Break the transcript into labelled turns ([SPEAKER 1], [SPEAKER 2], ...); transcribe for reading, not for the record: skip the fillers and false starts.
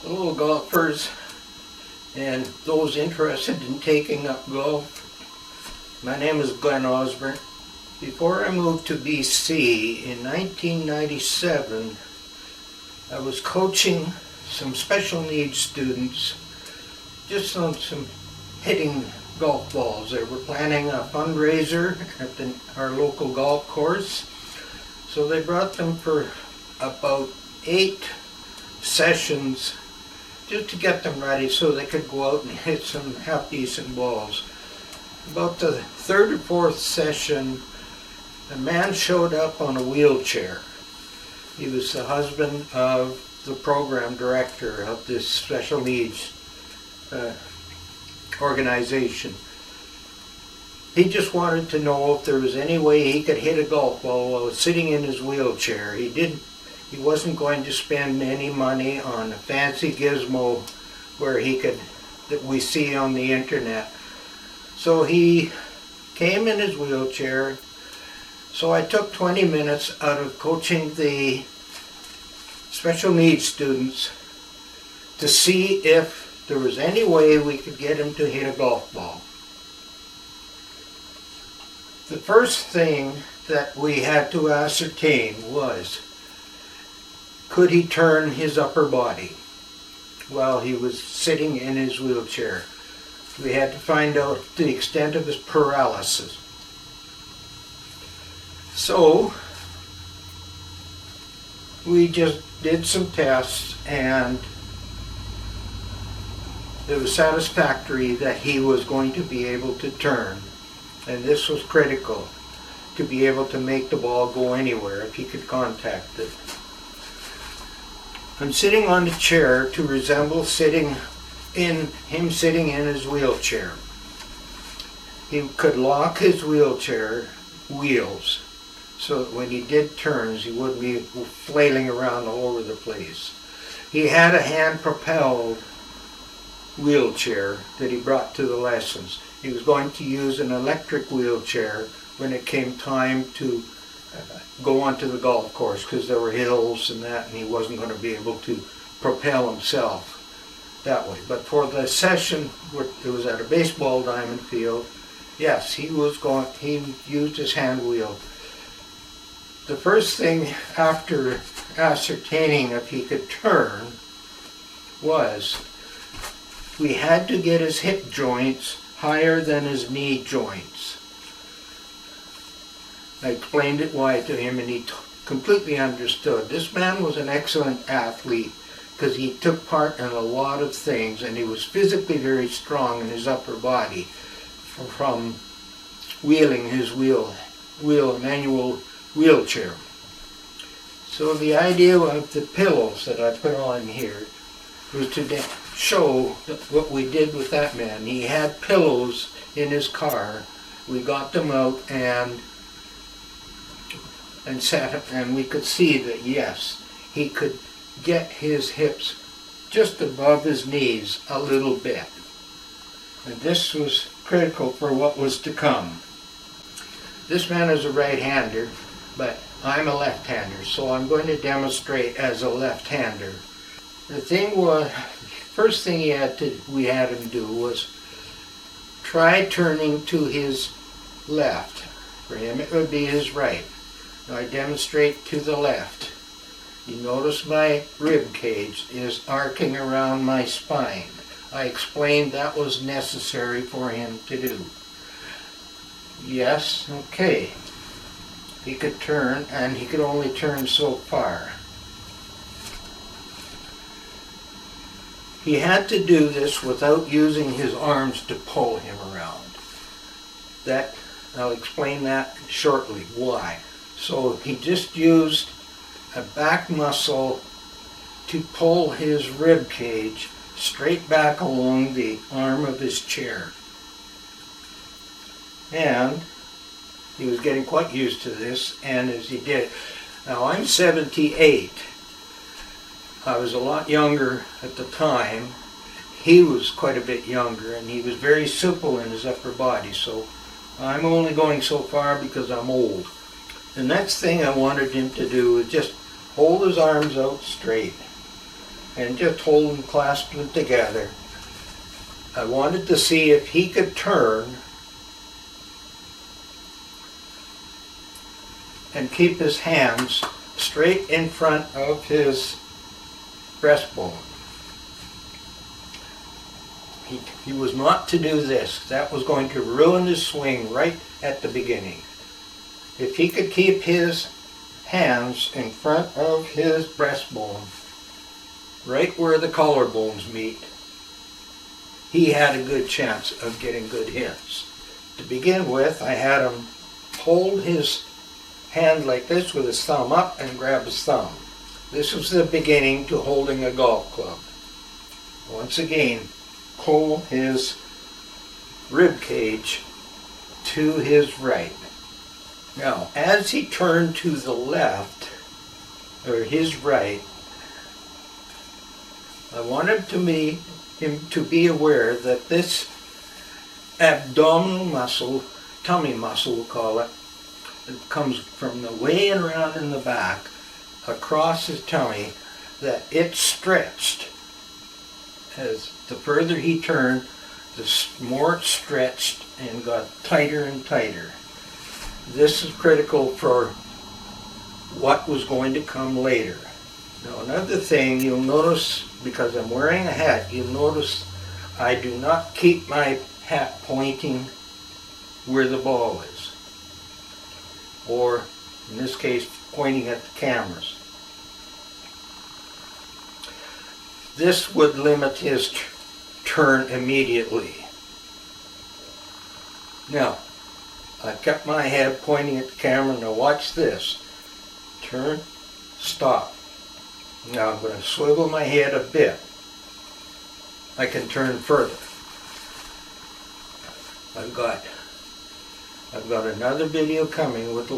[SPEAKER 1] Hello golfers and those interested in taking up golf. My name is Glen Osborne. Before I moved to BC in 1997, I was coaching some special needs students just on some hitting golf balls. They were planning a fundraiser at our local golf course. So they brought them for about 8 sessions just to get them ready so they could go out and hit some half-decent balls. About the 3rd or 4th session, a man showed up on a wheelchair. He was the husband of the program director of this special needs organization. He just wanted to know if there was any way he could hit a golf ball while sitting in his wheelchair. He wasn't going to spend any money on a fancy gizmo that we see on the internet. So he came in his wheelchair. So I took 20 minutes out of coaching the special needs students to see if there was any way we could get him to hit a golf ball. The first thing that we had to ascertain was, could he turn his upper body while he was sitting in his wheelchair? We had to find out the extent of his paralysis. So we just did some tests, and it was satisfactory that he was going to be able to turn. And this was critical, to be able to make the ball go anywhere if he could contact it. I'm sitting on the chair to resemble him sitting in his wheelchair. He could lock his wheelchair wheels so that when he did turns, he wouldn't be flailing around all over the place. He had a hand-propelled wheelchair that he brought to the lessons. He was going to use an electric wheelchair when it came time to go onto the golf course, because there were hills and that, and he wasn't going to be able to propel himself that way. But for the session, it was at a baseball diamond field. Yes, he used his hand wheel. The first thing after ascertaining if he could turn was we had to get his hip joints higher than his knee joints. I explained it why to him, and he completely understood. This man was an excellent athlete because he took part in a lot of things, and he was physically very strong in his upper body from wheeling his manual wheelchair. So the idea of the pillows that I put on here was to show what we did with that man. He had pillows in his car. We got them out and sat up, and we could see that yes, he could get his hips just above his knees a little bit. And this was critical for what was to come. This man is a right-hander, but I'm a left-hander, so I'm going to demonstrate as a left-hander. The thing was, first thing we had him do was try turning to his left. For him it would be his right. Now I demonstrate to the left. You notice my rib cage is arcing around my spine. I explained that was necessary for him to do. Yes, okay. He could turn, and he could only turn so far. He had to do this without using his arms to pull him around. I'll explain that shortly, why. So he just used a back muscle to pull his rib cage straight back along the arm of his chair. And he was getting quite used to this, and as he did. Now I'm 78. I was a lot younger at the time. He was quite a bit younger, and he was very supple in his upper body, so I'm only going so far because I'm old. The next thing I wanted him to do was just hold his arms out straight and just hold them, clasp them together. I wanted to see if he could turn and keep his hands straight in front of his breastbone. He was not to do this. That was going to ruin his swing right at the beginning. If he could keep his hands in front of his breastbone, right where the collarbones meet, he had a good chance of getting good hits. To begin with, I had him hold his hand like this with his thumb up and grab his thumb. This was the beginning to holding a golf club. Once again, pull his rib cage to his right. Now, as he turned to the left, or his right, I wanted him to be aware that this abdominal muscle, tummy muscle we'll call it comes from the way around in the back across his tummy, that it stretched. As the further he turned, the more it stretched and got tighter and tighter. This is critical for what was going to come later. Now, another thing you'll notice, because I'm wearing a hat, you'll notice I do not keep my hat pointing where the ball is, or in this case pointing at the cameras. This would limit his turn immediately. Now, I kept my head pointing at the camera. Now watch this. Turn, stop. Now I'm going to swivel my head a bit. I can turn further. I've got another video coming with